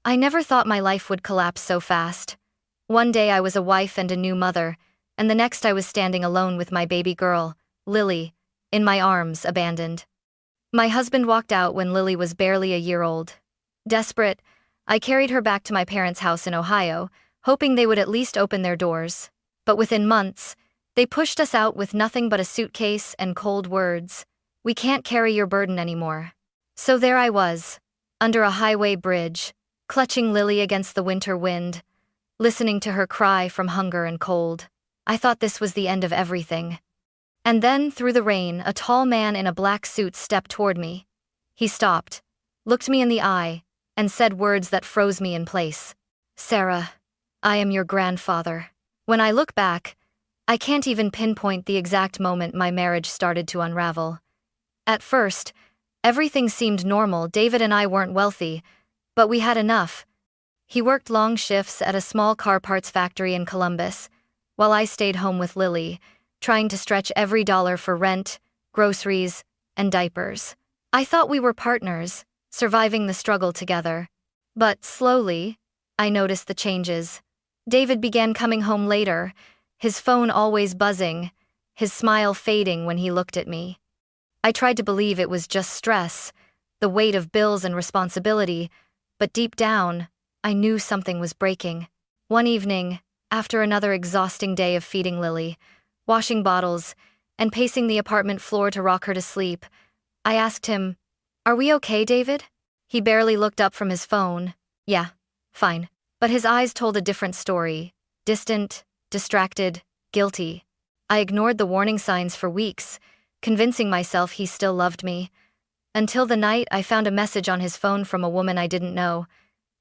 I never thought my life would collapse so fast. One day I was a wife and a new mother, and the next I was standing alone with my baby girl, Lily, in my arms, abandoned. My husband walked out when Lily was barely a year old. Desperate, I carried her back to my parents' house in Ohio, hoping they would at least open their doors. But within months, they pushed us out with nothing but a suitcase and cold words. "We can't carry your burden anymore." So there I was, under a highway bridge, clutching Lily against the winter wind, listening to her cry from hunger and cold. I thought this was the end of everything. And then, through the rain, a tall man in a black suit stepped toward me. He stopped, looked me in the eye, and said words that froze me in place. "Sarah, I am your grandfather." When I look back, I can't even pinpoint the exact moment my marriage started to unravel. At first, everything seemed normal. David and I weren't wealthy, but we had enough. He worked long shifts at a small car parts factory in Columbus, while I stayed home with Lily, trying to stretch every dollar for rent, groceries, and diapers. I thought we were partners, surviving the struggle together. But slowly, I noticed the changes. David began coming home later, his phone always buzzing, his smile fading when he looked at me. I tried to believe it was just stress, the weight of bills and responsibility, but deep down, I knew something was breaking. One evening, after another exhausting day of feeding Lily, washing bottles, and pacing the apartment floor to rock her to sleep, I asked him, "Are we okay, David?" He barely looked up from his phone. "Yeah, fine." But his eyes told a different story. Distant, distracted, guilty. I ignored the warning signs for weeks, convincing myself he still loved me. Until the night I found a message on his phone from a woman I didn't know.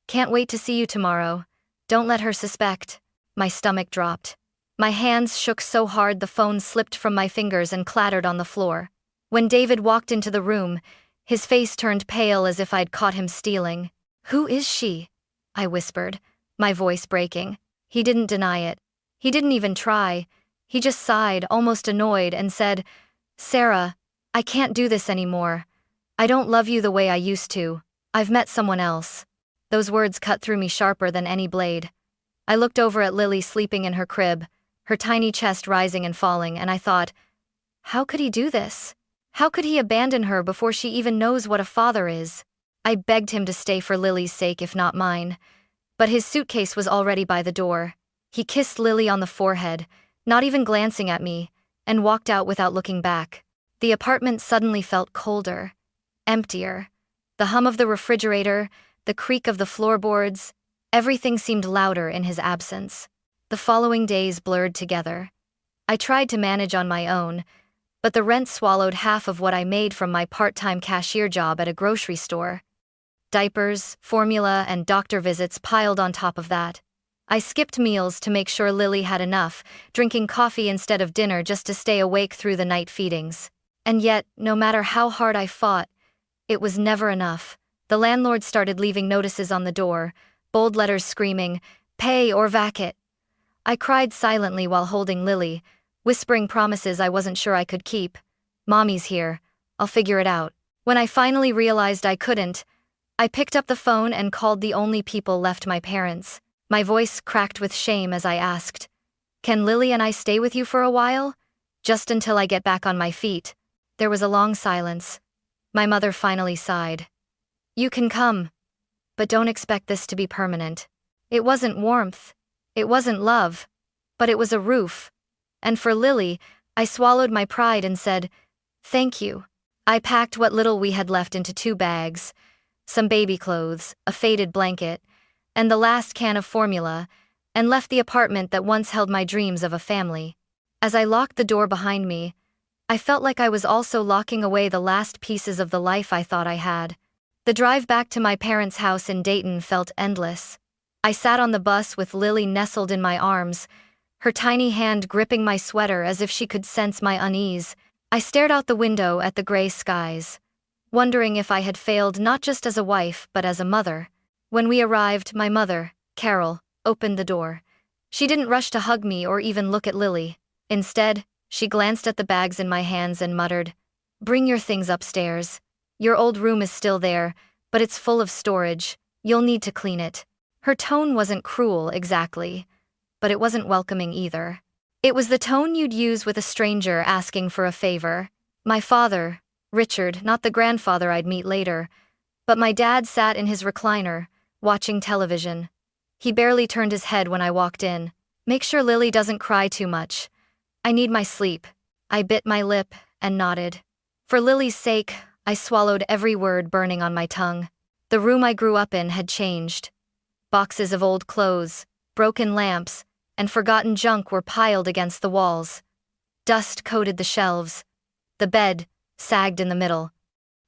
"Can't wait to see you tomorrow. Don't let her suspect." My stomach dropped. My hands shook so hard the phone slipped from my fingers and clattered on the floor. When David walked into the room, his face turned pale as if I'd caught him stealing. "Who is she?" I whispered, my voice breaking. He didn't deny it. He didn't even try. He just sighed, almost annoyed, and said, "Sarah, I can't do this anymore. I don't love you the way I used to. I've met someone else." Those words cut through me sharper than any blade. I looked over at Lily sleeping in her crib, her tiny chest rising and falling, and I thought, how could he do this? How could he abandon her before she even knows what a father is? I begged him to stay for Lily's sake if not mine. But his suitcase was already by the door. He kissed Lily on the forehead, not even glancing at me, and walked out without looking back. The apartment suddenly felt colder, emptier. The hum of the refrigerator, the creak of the floorboards, everything seemed louder in his absence. The following days blurred together. I tried to manage on my own, but the rent swallowed half of what I made from my part-time cashier job at a grocery store. Diapers, formula, and doctor visits piled on top of that. I skipped meals to make sure Lily had enough, drinking coffee instead of dinner just to stay awake through the night feedings. And yet, no matter how hard I fought, it was never enough. The landlord started leaving notices on the door, bold letters screaming, "Pay or vacate." I cried silently while holding Lily, whispering promises I wasn't sure I could keep. "Mommy's here. I'll figure it out." When I finally realized I couldn't, I picked up the phone and called the only people left, my parents. My voice cracked with shame as I asked, "Can Lily and I stay with you for a while? Just until I get back on my feet." There was a long silence. My mother finally sighed. "You can come, but don't expect this to be permanent." It wasn't warmth. It wasn't love. But it was a roof. And for Lily, I swallowed my pride and said, "Thank you." I packed what little we had left into 2 bags, some baby clothes, a faded blanket, and the last can of formula, and left the apartment that once held my dreams of a family. As I locked the door behind me, I felt like I was also locking away the last pieces of the life I thought I had. The drive back to my parents' house in Dayton felt endless. I sat on the bus with Lily nestled in my arms, her tiny hand gripping my sweater as if she could sense my unease. I stared out the window at the gray skies, wondering if I had failed not just as a wife but as a mother. When we arrived, my mother, Carol, opened the door. She didn't rush to hug me or even look at Lily. Instead, she glanced at the bags in my hands and muttered, "Bring your things upstairs. Your old room is still there, but it's full of storage. You'll need to clean it. Her tone wasn't cruel exactly, but it wasn't welcoming either. It was the tone you'd use with a stranger asking for a favor. My father, Richard, not the grandfather I'd meet later, but my dad sat in his recliner, watching television. He barely turned his head when I walked in. Make sure Lily doesn't cry too much. I need my sleep. I bit my lip and nodded. For Lily's sake, I swallowed every word burning on my tongue. The room I grew up in had changed. Boxes of old clothes, broken lamps, and forgotten junk were piled against the walls. Dust coated the shelves. The bed sagged in the middle.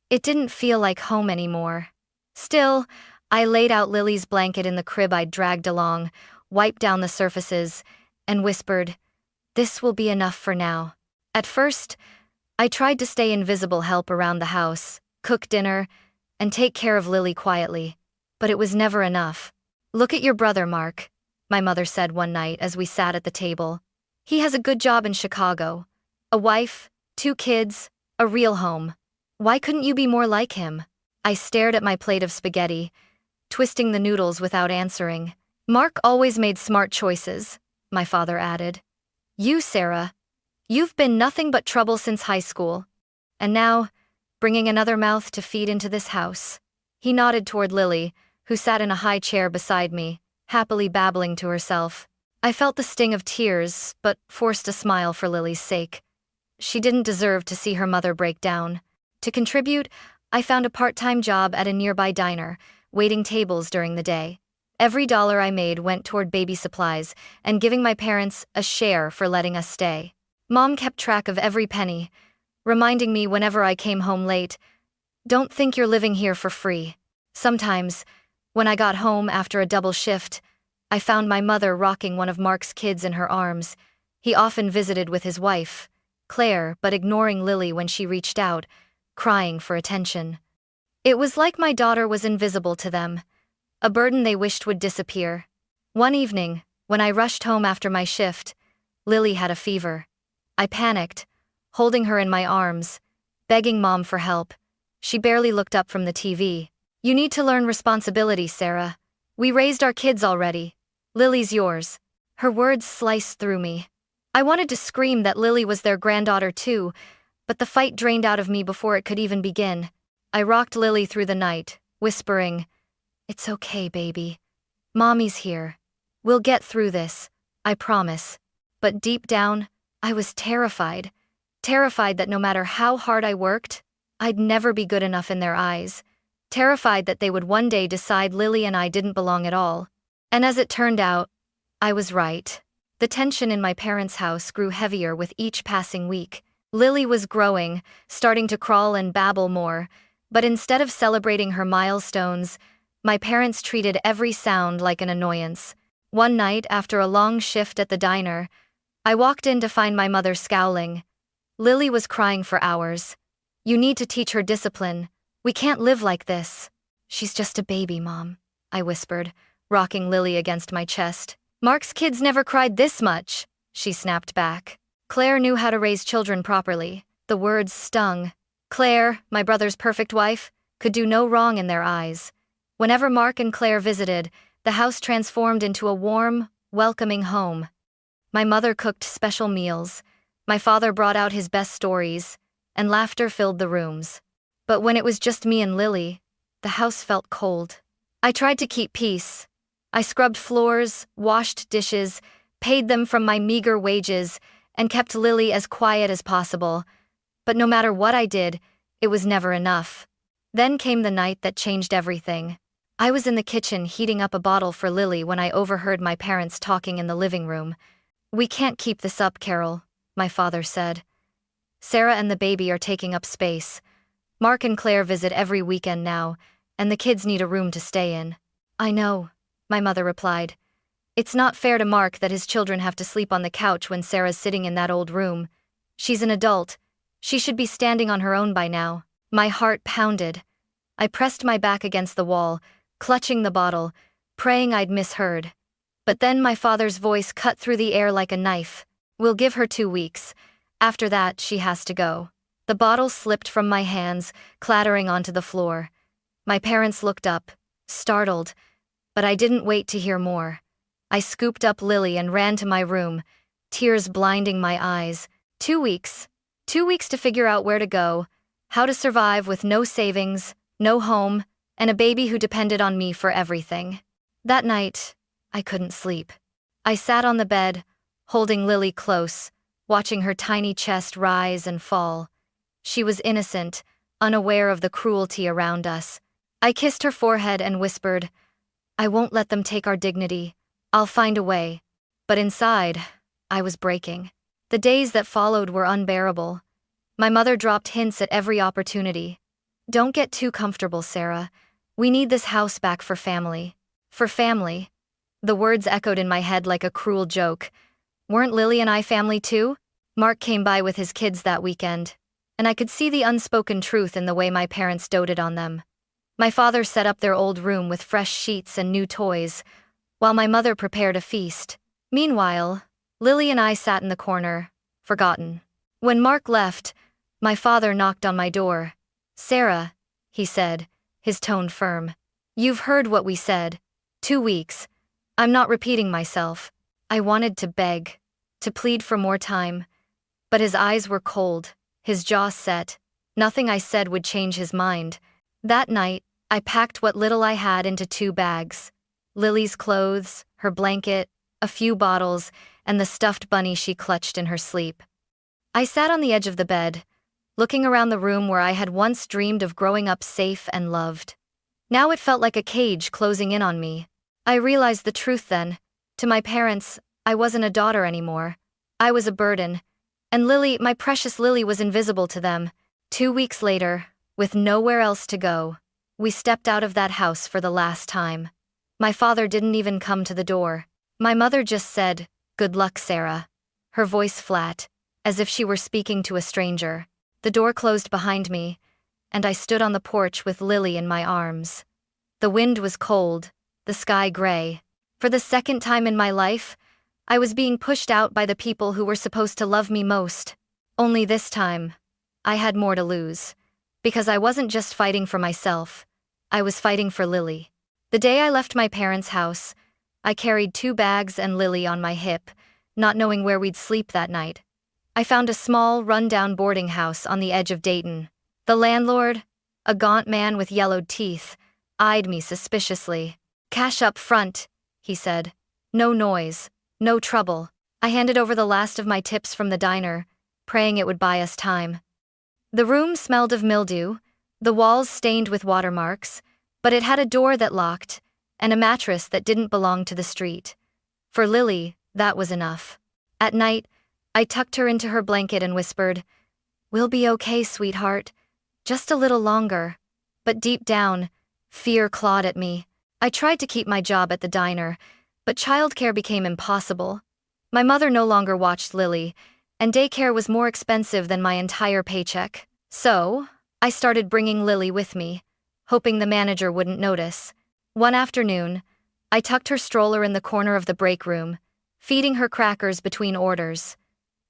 It didn't feel like home anymore. Still, I laid out Lily's blanket in the crib I'd dragged along, wiped down the surfaces, and whispered, "This will be enough for now." At first, I tried to stay invisible, help around the house, cook dinner, and take care of Lily quietly, but it was never enough. "Look at your brother, Mark," my mother said one night as we sat at the table. "He has a good job in Chicago. A wife, 2 kids, a real home. Why couldn't you be more like him?" I stared at my plate of spaghetti, twisting the noodles without answering. "Mark always made smart choices," my father added. "You, Sarah, you've been nothing but trouble since high school. And now, bringing another mouth to feed into this house." He nodded toward Lily, who sat in a high chair beside me, happily babbling to herself. I felt the sting of tears, but forced a smile for Lily's sake. She didn't deserve to see her mother break down. To contribute, I found a part-time job at a nearby diner, waiting tables during the day. Every dollar I made went toward baby supplies and giving my parents a share for letting us stay. Mom kept track of every penny, reminding me whenever I came home late, "Don't think you're living here for free." Sometimes, when I got home after a double shift, I found my mother rocking one of Mark's kids in her arms. He often visited with his wife, Claire, but ignoring Lily when she reached out, crying for attention. It was like my daughter was invisible to them, a burden they wished would disappear. One evening, when I rushed home after my shift, Lily had a fever. I panicked, holding her in my arms, begging Mom for help. She barely looked up from the TV. "You need to learn responsibility, Sarah. We raised our kids already. Lily's yours." Her words sliced through me. I wanted to scream that Lily was their granddaughter too, but the fight drained out of me before it could even begin. I rocked Lily through the night, whispering, "It's okay, baby. Mommy's here. We'll get through this, I promise." But deep down, I was terrified. Terrified that no matter how hard I worked, I'd never be good enough in their eyes. Terrified that they would one day decide Lily and I didn't belong at all. And as it turned out, I was right. The tension in my parents' house grew heavier with each passing week. Lily was growing, starting to crawl and babble more, but instead of celebrating her milestones, my parents treated every sound like an annoyance. One night, after a long shift at the diner, I walked in to find my mother scowling. Lily was crying for hours. "You need to teach her discipline. We can't live like this." "She's just a baby, Mom," I whispered, rocking Lily against my chest. "Mark's kids never cried this much," she snapped back. Claire knew how to raise children properly. The words stung. Claire, my brother's perfect wife, could do no wrong in their eyes. Whenever Mark and Claire visited, the house transformed into a warm, welcoming home. My mother cooked special meals, my father brought out his best stories, and laughter filled the rooms. But when it was just me and Lily, the house felt cold. I tried to keep peace. I scrubbed floors, washed dishes, paid them from my meager wages, and kept Lily as quiet as possible. But no matter what I did, it was never enough. Then came the night that changed everything. I was in the kitchen heating up a bottle for Lily when I overheard my parents talking in the living room. "We can't keep this up, Carol," my father said. "Sarah and the baby are taking up space. Mark and Claire visit every weekend now, and the kids need a room to stay in." "I know," my mother replied. "It's not fair to Mark that his children have to sleep on the couch when Sarah's sitting in that old room. She's an adult. She should be standing on her own by now." My heart pounded. I pressed my back against the wall, clutching the bottle, praying I'd misheard. But then my father's voice cut through the air like a knife. "We'll give her 2 weeks. After that, she has to go." The bottle slipped from my hands, clattering onto the floor. My parents looked up, startled, but I didn't wait to hear more. I scooped up Lily and ran to my room, tears blinding my eyes. 2 weeks. 2 weeks to figure out where to go, how to survive with no savings, no home, and a baby who depended on me for everything. That night, I couldn't sleep. I sat on the bed, holding Lily close, watching her tiny chest rise and fall. She was innocent, unaware of the cruelty around us. I kissed her forehead and whispered, "I won't let them take our dignity. I'll find a way." But inside, I was breaking. The days that followed were unbearable. My mother dropped hints at every opportunity. "Don't get too comfortable, Sarah. We need this house back for family." For family. The words echoed in my head like a cruel joke. Weren't Lily and I family too? Mark came by with his kids that weekend, and I could see the unspoken truth in the way my parents doted on them. My father set up their old room with fresh sheets and new toys, while my mother prepared a feast. Meanwhile, Lily and I sat in the corner, forgotten. When Mark left, my father knocked on my door. "Sarah," he said, his tone firm. "You've heard what we said. 2 weeks. I'm not repeating myself." I wanted to beg, to plead for more time, but his eyes were cold, his jaw set. Nothing I said would change his mind. That night, I packed what little I had into 2 bags. Lily's clothes, her blanket, a few bottles, and the stuffed bunny she clutched in her sleep. I sat on the edge of the bed, looking around the room where I had once dreamed of growing up safe and loved. Now it felt like a cage closing in on me. I realized the truth then. To my parents, I wasn't a daughter anymore. I was a burden. And Lily, my precious Lily, was invisible to them. 2 weeks later, with nowhere else to go, we stepped out of that house for the last time. My father didn't even come to the door. My mother just said, "Good luck, Sarah," her voice flat, as if she were speaking to a stranger. The door closed behind me, and I stood on the porch with Lily in my arms. The wind was cold, the sky gray. For the second time in my life, I was being pushed out by the people who were supposed to love me most. Only this time, I had more to lose. Because I wasn't just fighting for myself, I was fighting for Lily. The day I left my parents' house, I carried 2 bags and Lily on my hip, not knowing where we'd sleep that night. I found a small, run-down boarding house on the edge of Dayton. The landlord, a gaunt man with yellowed teeth, eyed me suspiciously. "Cash up front," he said. "No noise, no trouble." I handed over the last of my tips from the diner, praying it would buy us time. The room smelled of mildew, the walls stained with watermarks, but it had a door that locked, and a mattress that didn't belong to the street. For Lily, that was enough. At night, I tucked her into her blanket and whispered, "We'll be okay, sweetheart. Just a little longer." But deep down, fear clawed at me. I tried to keep my job at the diner, but childcare became impossible. My mother no longer watched Lily, and daycare was more expensive than my entire paycheck. So, I started bringing Lily with me, hoping the manager wouldn't notice. One afternoon, I tucked her stroller in the corner of the break room, feeding her crackers between orders.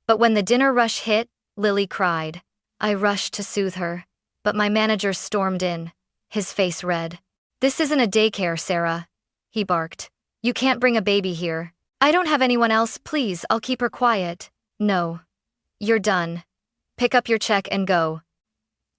But when the dinner rush hit, Lily cried. I rushed to soothe her, but my manager stormed in, his face red. "This isn't a daycare, Sarah," he barked. "You can't bring a baby here. I don't have anyone else, please, I'll keep her quiet." "No. You're done. Pick up your check and go."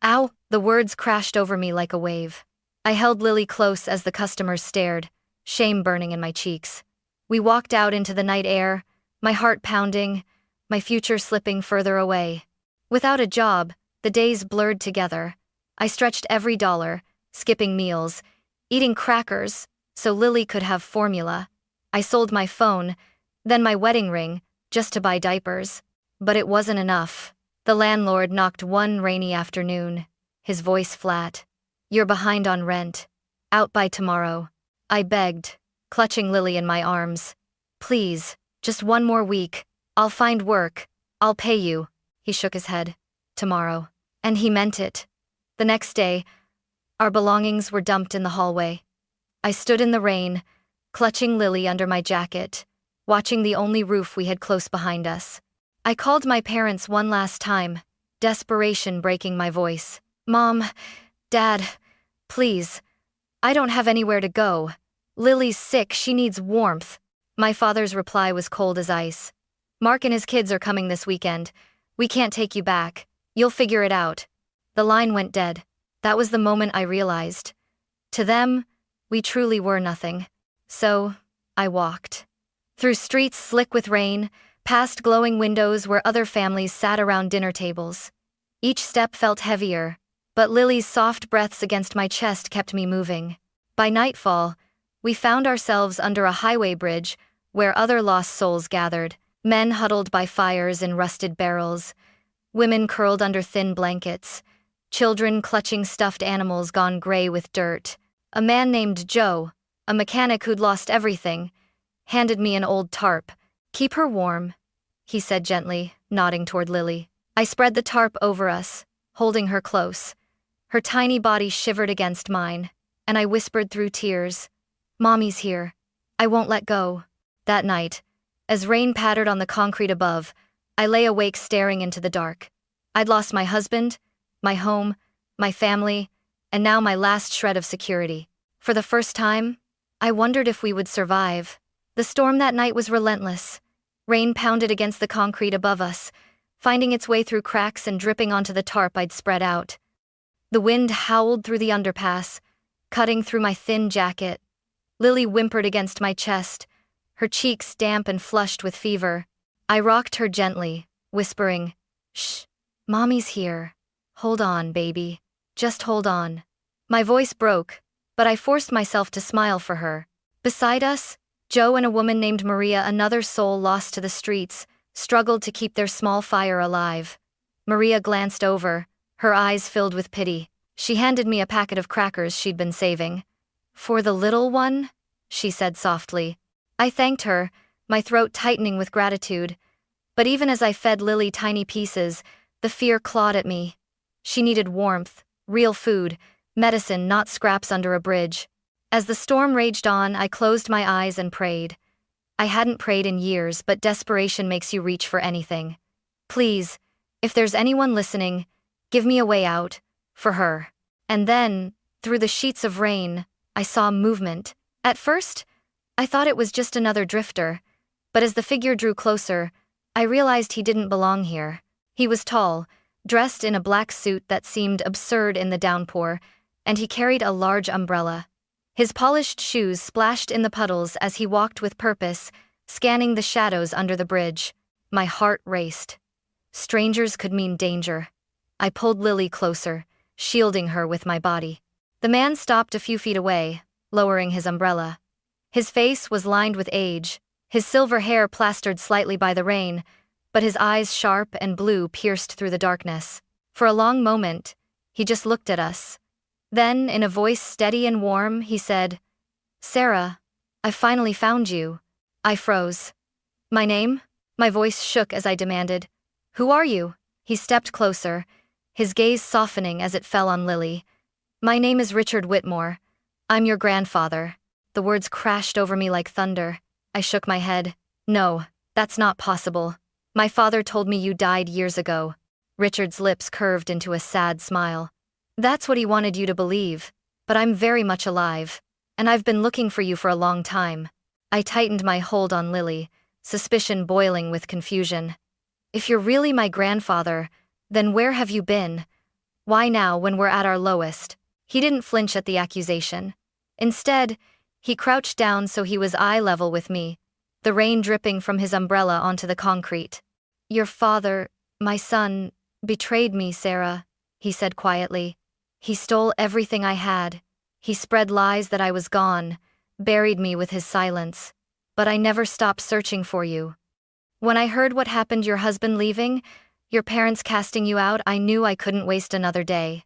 Ow! The words crashed over me like a wave. I held Lily close as the customers stared, shame burning in my cheeks. We walked out into the night air, my heart pounding, my future slipping further away. Without a job, the days blurred together. I stretched every dollar, skipping meals, eating crackers, so Lily could have formula. I sold my phone, then my wedding ring, just to buy diapers. But it wasn't enough. The landlord knocked one rainy afternoon, his voice flat. "You're behind on rent. Out by tomorrow." I begged, clutching Lily in my arms. "Please, just one more week. I'll find work. I'll pay you." He shook his head. "Tomorrow." And he meant it. The next day, our belongings were dumped in the hallway. I stood in the rain, clutching Lily under my jacket, watching the only roof we had close behind us. I called my parents one last time, desperation breaking my voice. "Mom, Dad, please, I don't have anywhere to go. Lily's sick, she needs warmth. My father's reply was cold as ice. Mark and his kids are coming this weekend. We can't take you back. You'll figure it out. The line went dead. That was the moment I realized. To them, we truly were nothing. So, I walked. Through streets slick with rain, past glowing windows where other families sat around dinner tables. Each step felt heavier, but Lily's soft breaths against my chest kept me moving. By nightfall, we found ourselves under a highway bridge where other lost souls gathered, men huddled by fires in rusted barrels, women curled under thin blankets, children clutching stuffed animals gone gray with dirt. A man named Joe, a mechanic who'd lost everything, handed me an old tarp. "Keep her warm," he said gently, nodding toward Lily. I spread the tarp over us, holding her close. Her tiny body shivered against mine, and I whispered through tears, "Mommy's here. I won't let go." That night, as rain pattered on the concrete above, I lay awake staring into the dark. I'd lost my husband, my home, my family, and now my last shred of security. For the first time, I wondered if we would survive. The storm that night was relentless. Rain pounded against the concrete above us, finding its way through cracks and dripping onto the tarp I'd spread out. The wind howled through the underpass, cutting through my thin jacket. Lily whimpered against my chest, her cheeks damp and flushed with fever. I rocked her gently, whispering, "Shh, Mommy's here. Hold on, baby. Just hold on." My voice broke, but I forced myself to smile for her. Beside us, Joe and a woman named Maria, another soul lost to the streets, struggled to keep their small fire alive. Maria glanced over, her eyes filled with pity. She handed me a packet of crackers she'd been saving. "For the little one?" she said softly. I thanked her, my throat tightening with gratitude. But even as I fed Lily tiny pieces, the fear clawed at me. She needed warmth, real food, medicine, not scraps under a bridge. As the storm raged on, I closed my eyes and prayed. I hadn't prayed in years, but desperation makes you reach for anything. "Please, if there's anyone listening, give me a way out, for her." And then, through the sheets of rain, I saw movement. At first, I thought it was just another drifter, but as the figure drew closer, I realized he didn't belong here. He was tall, dressed in a black suit that seemed absurd in the downpour, and he carried a large umbrella. His polished shoes splashed in the puddles as he walked with purpose, scanning the shadows under the bridge. My heart raced. Strangers could mean danger. I pulled Lily closer, shielding her with my body. The man stopped a few feet away, lowering his umbrella. His face was lined with age, his silver hair plastered slightly by the rain, but his eyes sharp and blue pierced through the darkness. For a long moment, he just looked at us. Then, in a voice steady and warm, he said, "Sarah, I finally found you." I froze. "My name?" My voice shook as I demanded. "Who are you?" He stepped closer, his gaze softening as it fell on Lily. "My name is Richard Whitmore. I'm your grandfather." The words crashed over me like thunder. I shook my head. "No, that's not possible. My father told me you died years ago." Richard's lips curved into a sad smile. "That's what he wanted you to believe, but I'm very much alive, and I've been looking for you for a long time." I tightened my hold on Lily, suspicion boiling with confusion. "If you're really my grandfather, then where have you been? Why now when we're at our lowest?" He didn't flinch at the accusation. Instead, he crouched down so he was eye level with me, the rain dripping from his umbrella onto the concrete. "Your father, my son, betrayed me, Sarah," he said quietly. "He stole everything I had. He spread lies that I was gone, buried me with his silence. But I never stopped searching for you. When I heard what happened, your husband leaving, your parents casting you out, I knew I couldn't waste another day."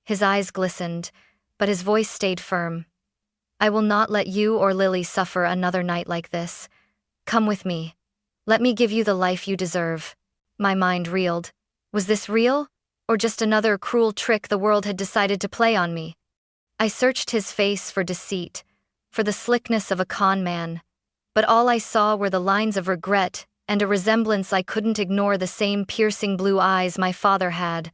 His eyes glistened, but his voice stayed firm. "I will not let you or Lily suffer another night like this. Come with me. Let me give you the life you deserve." My mind reeled. Was this real? Or just another cruel trick the world had decided to play on me? I searched his face for deceit, for the slickness of a con man, but all I saw were the lines of regret and a resemblance I couldn't ignore, the same piercing blue eyes my father had,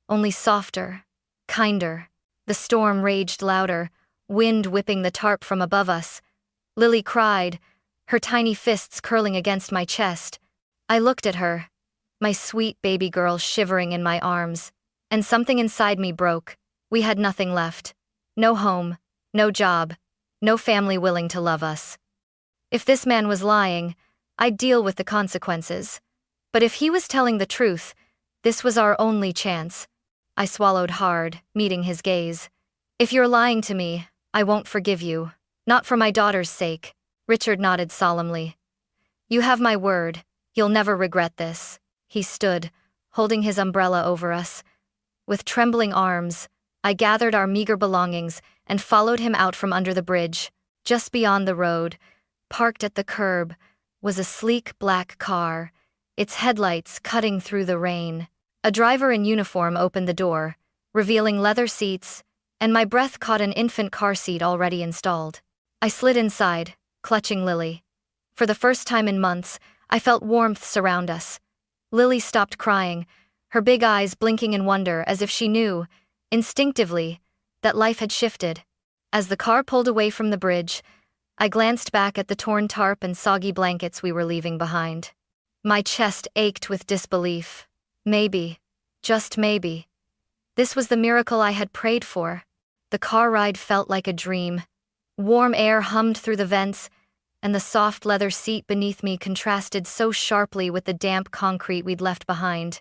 only softer, kinder. The storm raged louder, wind whipping the tarp from above us. Lily cried, her tiny fists curling against my chest. I looked at her, my sweet baby girl shivering in my arms, and something inside me broke. We had nothing left. No home, no job, no family willing to love us. If this man was lying, I'd deal with the consequences. But if he was telling the truth, this was our only chance. I swallowed hard, meeting his gaze. If you're lying to me, I won't forgive you. Not for my daughter's sake. Richard nodded solemnly. You have my word, you'll never regret this. He stood, holding his umbrella over us. With trembling arms, I gathered our meager belongings and followed him out from under the bridge. Just beyond the road, parked at the curb, was a sleek black car, its headlights cutting through the rain. A driver in uniform opened the door, revealing leather seats, and my breath caught an infant car seat already installed. I slid inside, clutching Lily. For the first time in months, I felt warmth surround us. Lily stopped crying, her big eyes blinking in wonder as if she knew, instinctively, that life had shifted. As the car pulled away from the bridge, I glanced back at the torn tarp and soggy blankets we were leaving behind. My chest ached with disbelief. Maybe, just maybe, this was the miracle I had prayed for. The car ride felt like a dream. Warm air hummed through the vents, and the soft leather seat beneath me contrasted so sharply with the damp concrete we'd left behind.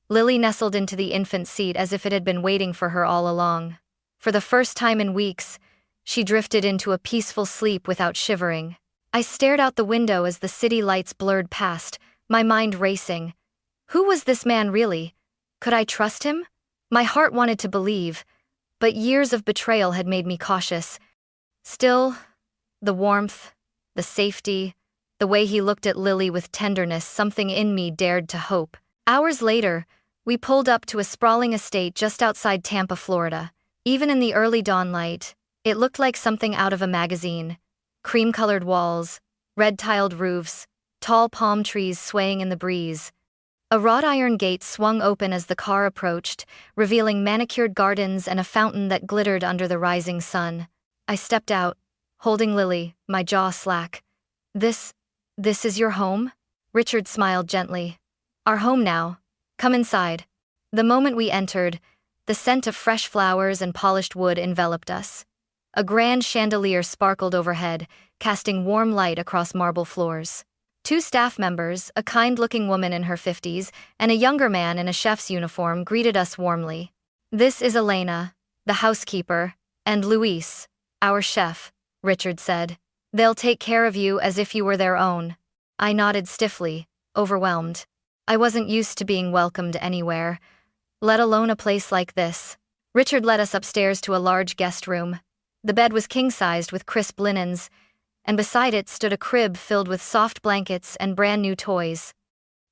Lily nestled into the infant seat as if it had been waiting for her all along. For the first time in weeks, she drifted into a peaceful sleep without shivering. I stared out the window as the city lights blurred past, my mind racing. Who was this man really? Could I trust him? My heart wanted to believe, but years of betrayal had made me cautious. Still, the warmth, the safety, the way he looked at Lily with tenderness, something in me dared to hope. Hours later, we pulled up to a sprawling estate just outside Tampa, Florida. Even in the early dawn light, it looked like something out of a magazine. Cream-colored walls, red-tiled roofs, tall palm trees swaying in the breeze. A wrought iron gate swung open as the car approached, revealing manicured gardens and a fountain that glittered under the rising sun. I stepped out, holding Lily, my jaw slack. This is your home?" Richard smiled gently. "Our home now. Come inside." The moment we entered, the scent of fresh flowers and polished wood enveloped us. A grand chandelier sparkled overhead, casting warm light across marble floors. Two staff members, a kind-looking woman in her 50s and a younger man in a chef's uniform, greeted us warmly. "This is Elena, the housekeeper, and Luis, our chef," Richard said. "They'll take care of you as if you were their own." I nodded stiffly, overwhelmed. I wasn't used to being welcomed anywhere, let alone a place like this. Richard led us upstairs to a large guest room. The bed was king-sized with crisp linens, and beside it stood a crib filled with soft blankets and brand-new toys.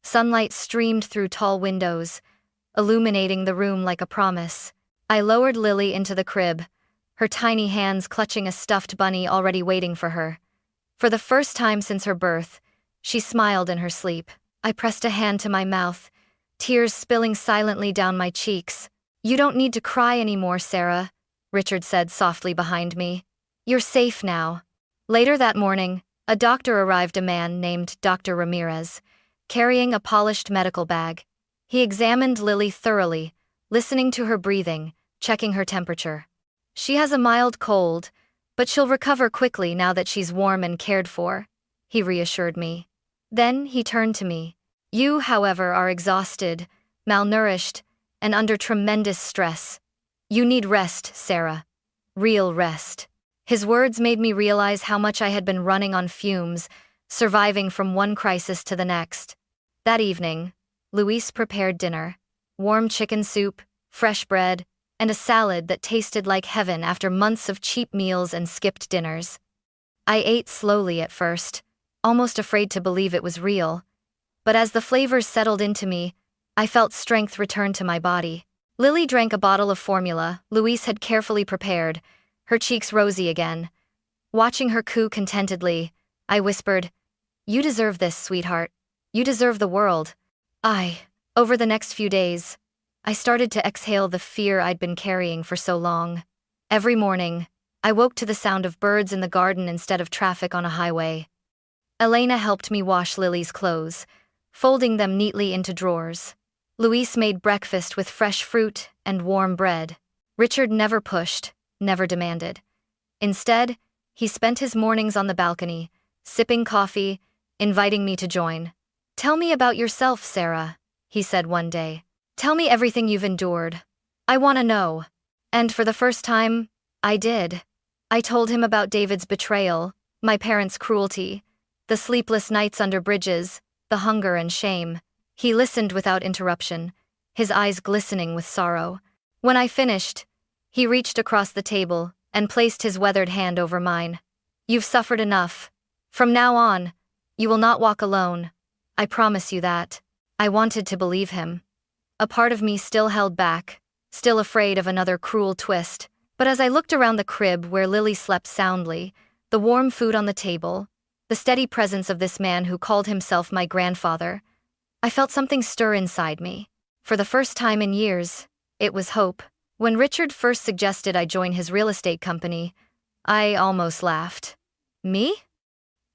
Sunlight streamed through tall windows, illuminating the room like a promise. I lowered Lily into the crib, her tiny hands clutching a stuffed bunny already waiting for her. For the first time since her birth, she smiled in her sleep. I pressed a hand to my mouth, tears spilling silently down my cheeks. "You don't need to cry anymore, Sarah," Richard said softly behind me. "You're safe now." Later that morning, a doctor arrived, a man named Dr. Ramirez, carrying a polished medical bag. He examined Lily thoroughly, listening to her breathing, checking her temperature. "She has a mild cold, but she'll recover quickly now that she's warm and cared for," he reassured me. Then he turned to me. "You, however, are exhausted, malnourished, and under tremendous stress. You need rest, Sarah. Real rest." His words made me realize how much I had been running on fumes, surviving from one crisis to the next. That evening, Luis prepared dinner: warm chicken soup, fresh bread, and a salad that tasted like heaven after months of cheap meals and skipped dinners. I ate slowly at first, almost afraid to believe it was real. But as the flavors settled into me, I felt strength return to my body. Lily drank a bottle of formula Luis had carefully prepared, her cheeks rosy again. Watching her coo contentedly, I whispered, "You deserve this, sweetheart. You deserve the world." Over the next few days, I started to exhale the fear I'd been carrying for so long. Every morning, I woke to the sound of birds in the garden instead of traffic on a highway. Elena helped me wash Lily's clothes, folding them neatly into drawers. Luis made breakfast with fresh fruit and warm bread. Richard never pushed, never demanded. Instead, he spent his mornings on the balcony, sipping coffee, inviting me to join. "Tell me about yourself, Sarah," he said one day. "Tell me everything you've endured. I want to know." And for the first time, I did. I told him about David's betrayal, my parents' cruelty, the sleepless nights under bridges, the hunger and shame. He listened without interruption, his eyes glistening with sorrow. When I finished, he reached across the table and placed his weathered hand over mine. "You've suffered enough. From now on, you will not walk alone. I promise you that." I wanted to believe him. A part of me still held back, still afraid of another cruel twist. But as I looked around the crib where Lily slept soundly, the warm food on the table, the steady presence of this man who called himself my grandfather, I felt something stir inside me. For the first time in years, it was hope. When Richard first suggested I join his real estate company, I almost laughed. Me?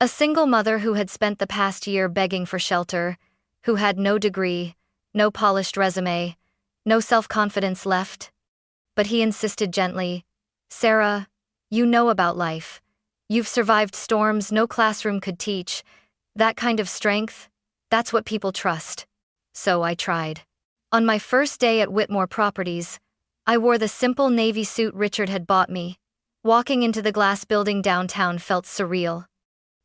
A single mother who had spent the past year begging for shelter, who had no degree, no polished resume, no self-confidence left. But he insisted gently, "Sarah, you know about life. You've survived storms no classroom could teach. That kind of strength, that's what people trust." So I tried. On my first day at Whitmore Properties, I wore the simple navy suit Richard had bought me. Walking into the glass building downtown felt surreal.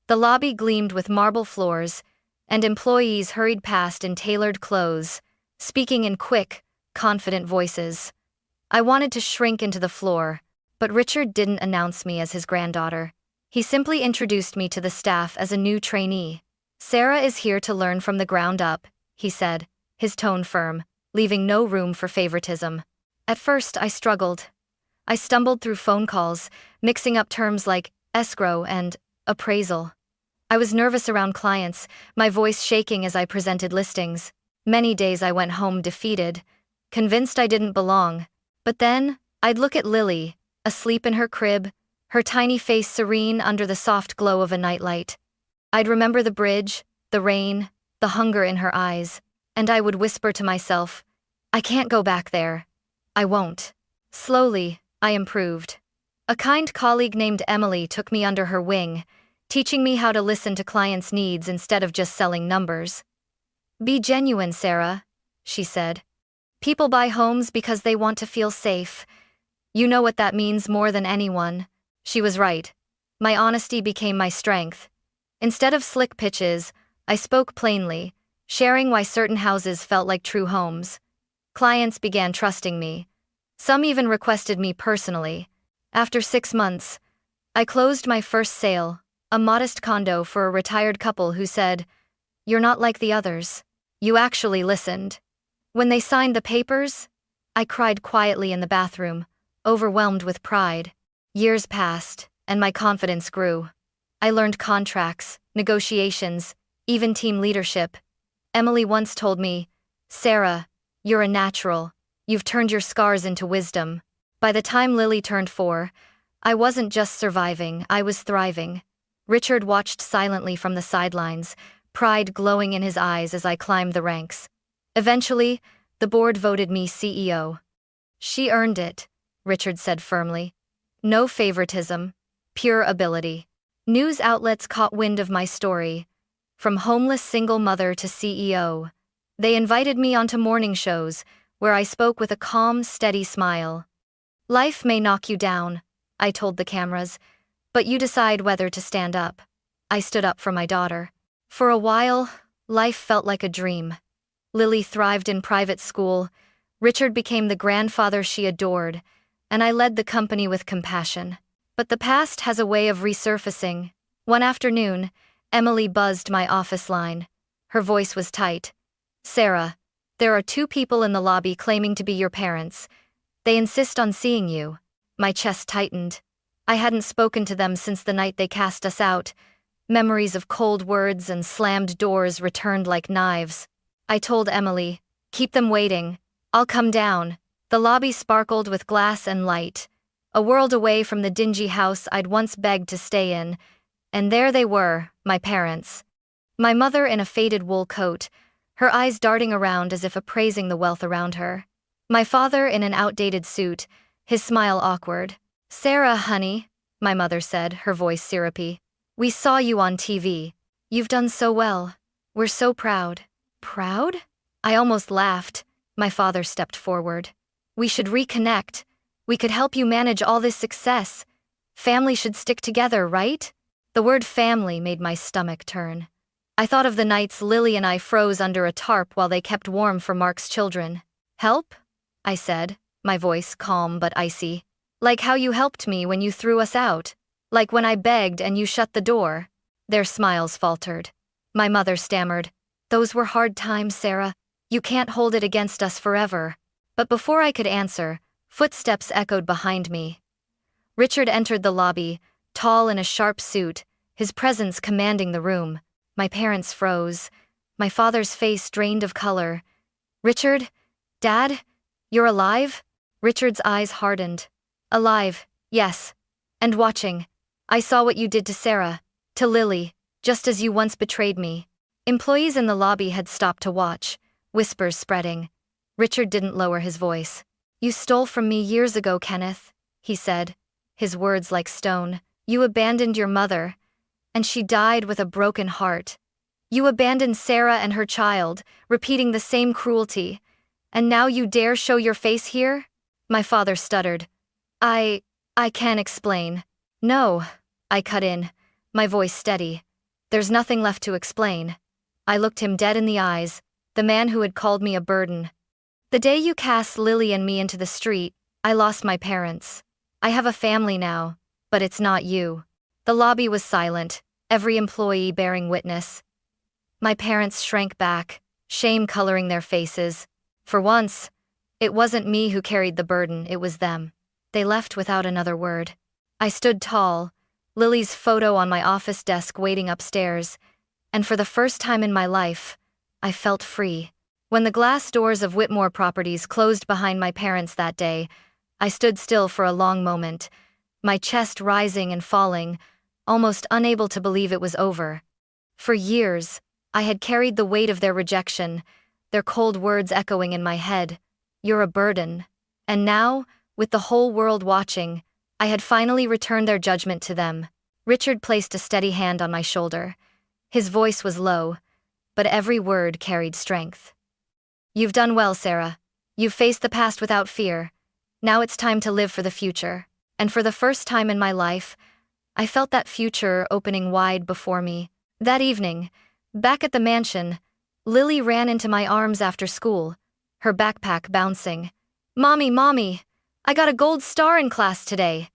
The lobby gleamed with marble floors, and employees hurried past in tailored clothes, speaking in quick, confident voices. I wanted to shrink into the floor, but Richard didn't announce me as his granddaughter. He simply introduced me to the staff as a new trainee. "Sarah is here to learn from the ground up," he said, his tone firm, leaving no room for favoritism. At first, I struggled. I stumbled through phone calls, mixing up terms like escrow and appraisal. I was nervous around clients, my voice shaking as I presented listings. Many days I went home defeated, convinced I didn't belong. But then, I'd look at Lily, asleep in her crib, her tiny face serene under the soft glow of a nightlight. I'd remember the bridge, the rain, the hunger in her eyes, and I would whisper to myself, "I can't go back there. I won't." Slowly, I improved. A kind colleague named Emily took me under her wing, teaching me how to listen to clients' needs instead of just selling numbers. "Be genuine, Sarah," she said. "People buy homes because they want to feel safe. You know what that means more than anyone." She was right. My honesty became my strength. Instead of slick pitches, I spoke plainly, sharing why certain houses felt like true homes. Clients began trusting me. Some even requested me personally. After 6 months, I closed my first sale, a modest condo for a retired couple who said, "You're not like the others. You actually listened." When they signed the papers, I cried quietly in the bathroom, overwhelmed with pride. Years passed, and my confidence grew. I learned contracts, negotiations, even team leadership. Emily once told me, "Sarah, you're a natural. You've turned your scars into wisdom." By the time Lily turned 4, I wasn't just surviving, I was thriving. Richard watched silently from the sidelines, pride glowing in his eyes as I climbed the ranks. Eventually, the board voted me CEO. "She earned it," Richard said firmly. "No favoritism, pure ability." News outlets caught wind of my story. From homeless single mother to CEO. They invited me onto morning shows, where I spoke with a calm, steady smile. "Life may knock you down," I told the cameras, "but you decide whether to stand up." I stood up for my daughter. For a while, life felt like a dream. Lily thrived in private school, Richard became the grandfather she adored, and I led the company with compassion. But the past has a way of resurfacing. One afternoon, Emily buzzed my office line. Her voice was tight. "Sarah, there are 2 people in the lobby claiming to be your parents. They insist on seeing you." My chest tightened. I hadn't spoken to them since the night they cast us out. Memories of cold words and slammed doors returned like knives. I told Emily, "Keep them waiting. I'll come down. The lobby sparkled with glass and light, a world away from the dingy house I'd once begged to stay in, and there they were, my parents. My mother in a faded wool coat, her eyes darting around as if appraising the wealth around her. My father in an outdated suit, his smile awkward. "Sarah, honey," my mother said, her voice syrupy. "We saw you on TV. You've done so well. We're so proud." Proud? I almost laughed. My father stepped forward. "We should reconnect. We could help you manage all this success. Family should stick together, right?" The word family made my stomach turn. I thought of the nights Lily and I froze under a tarp while they kept warm for Mark's children. "Help?" I said, my voice calm but icy. "Like how you helped me when you threw us out. Like when I begged and you shut the door." Their smiles faltered. My mother stammered, "Those were hard times, Sarah. You can't hold it against us forever." But before I could answer, footsteps echoed behind me. Richard entered the lobby, tall in a sharp suit, his presence commanding the room. My parents froze. My father's face drained of color. "Richard? Dad? You're alive?" Richard's eyes hardened. "Alive, yes. And watching. I saw what you did to Sarah, to Lily, just as you once betrayed me." Employees in the lobby had stopped to watch, whispers spreading. Richard didn't lower his voice. "You stole from me years ago, Kenneth," he said, his words like stone. "You abandoned your mother, and she died with a broken heart. You abandoned Sarah and her child, repeating the same cruelty. And now you dare show your face here?" My father stuttered. I can't explain." "No," I cut in, my voice steady. "There's nothing left to explain." I looked him dead in the eyes, the man who had called me a burden. "The day you cast Lily and me into the street, I lost my parents. I have a family now, but it's not you." The lobby was silent, every employee bearing witness. My parents shrank back, shame coloring their faces. For once, it wasn't me who carried the burden, it was them. They left without another word. I stood tall, Lily's photo on my office desk waiting upstairs, and for the first time in my life, I felt free. When the glass doors of Whitmore Properties closed behind my parents that day, I stood still for a long moment, my chest rising and falling, almost unable to believe it was over. For years, I had carried the weight of their rejection, their cold words echoing in my head. "You're a burden." And now, with the whole world watching, I had finally returned their judgment to them. Richard placed a steady hand on my shoulder. His voice was low, but every word carried strength. "You've done well, Sarah. You've faced the past without fear. Now it's time to live for the future." And for the first time in my life, I felt that future opening wide before me. That evening, back at the mansion, Lily ran into my arms after school, her backpack bouncing. "Mommy, Mommy, I got a gold star in class today."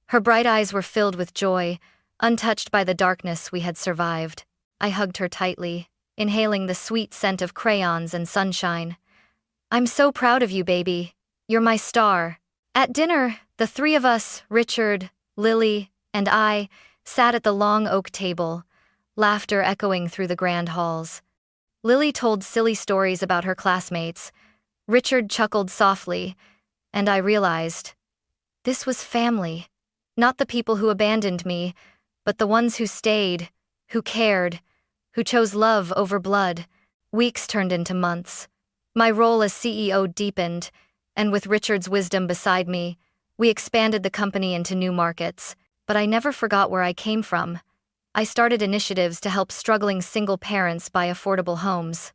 Her bright eyes were filled with joy, untouched by the darkness we had survived. I hugged her tightly, inhaling the sweet scent of crayons and sunshine. "I'm so proud of you, baby. You're my star." At dinner, the three of us, Richard, Lily, and I, sat at the long oak table, laughter echoing through the grand halls. Lily told silly stories about her classmates. Richard chuckled softly, and I realized this was family. Not the people who abandoned me, but the ones who stayed, who cared, who chose love over blood. Weeks turned into months. My role as CEO deepened, and with Richard's wisdom beside me, we expanded the company into new markets. But I never forgot where I came from. I started initiatives to help struggling single parents buy affordable homes.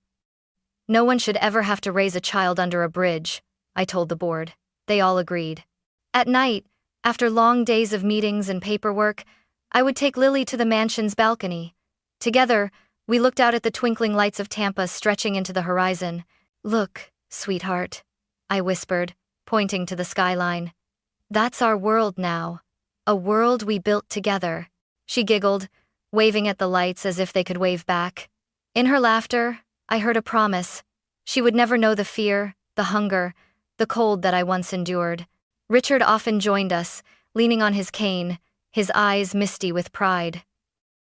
"No one should ever have to raise a child under a bridge," I told the board. They all agreed. At night, after long days of meetings and paperwork, I would take Lily to the mansion's balcony. Together, we looked out at the twinkling lights of Tampa stretching into the horizon. "Look, sweetheart," I whispered, pointing to the skyline. "That's our world now. A world we built together." She giggled, waving at the lights as if they could wave back. In her laughter, I heard a promise. She would never know the fear, the hunger, the cold that I once endured. Richard often joined us, leaning on his cane, his eyes misty with pride.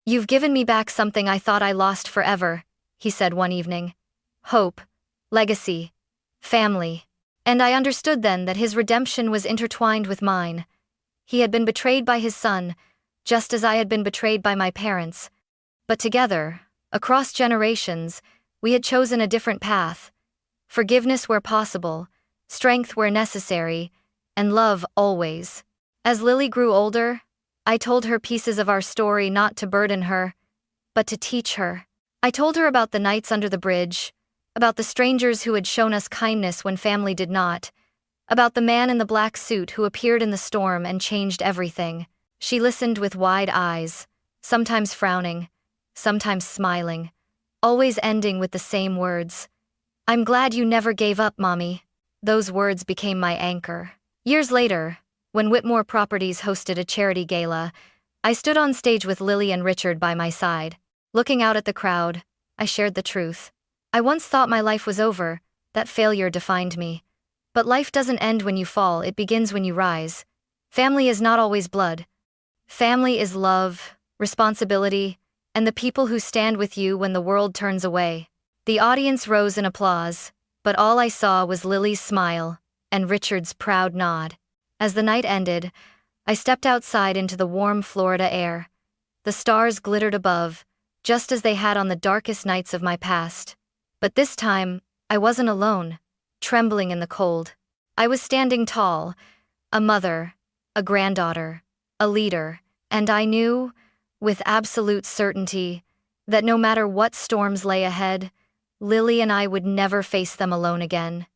"You've given me back something I thought I lost forever," he said one evening. "Hope, legacy, family. And I understood then that his redemption was intertwined with mine. He had been betrayed by his son, just as I had been betrayed by my parents. But together, across generations, we had chosen a different path. Forgiveness where possible, strength where necessary, and love always. As Lily grew older, I told her pieces of our story not to burden her, but to teach her. I told her about the nights under the bridge, about the strangers who had shown us kindness when family did not, about the man in the black suit who appeared in the storm and changed everything. She listened with wide eyes, sometimes frowning, sometimes smiling, always ending with the same words. "I'm glad you never gave up, Mommy." Those words became my anchor. Years later, when Whitmore Properties hosted a charity gala, I stood on stage with Lily and Richard by my side. Looking out at the crowd, I shared the truth. I once thought my life was over, that failure defined me. But life doesn't end when you fall, it begins when you rise. Family is not always blood. Family is love, responsibility, and the people who stand with you when the world turns away. The audience rose in applause, but all I saw was Lily's smile and Richard's proud nod. As the night ended, I stepped outside into the warm Florida air. The stars glittered above, just as they had on the darkest nights of my past. But this time, I wasn't alone, trembling in the cold. I was standing tall, a mother, a granddaughter, a leader, and I knew, with absolute certainty, that no matter what storms lay ahead, Lily and I would never face them alone again.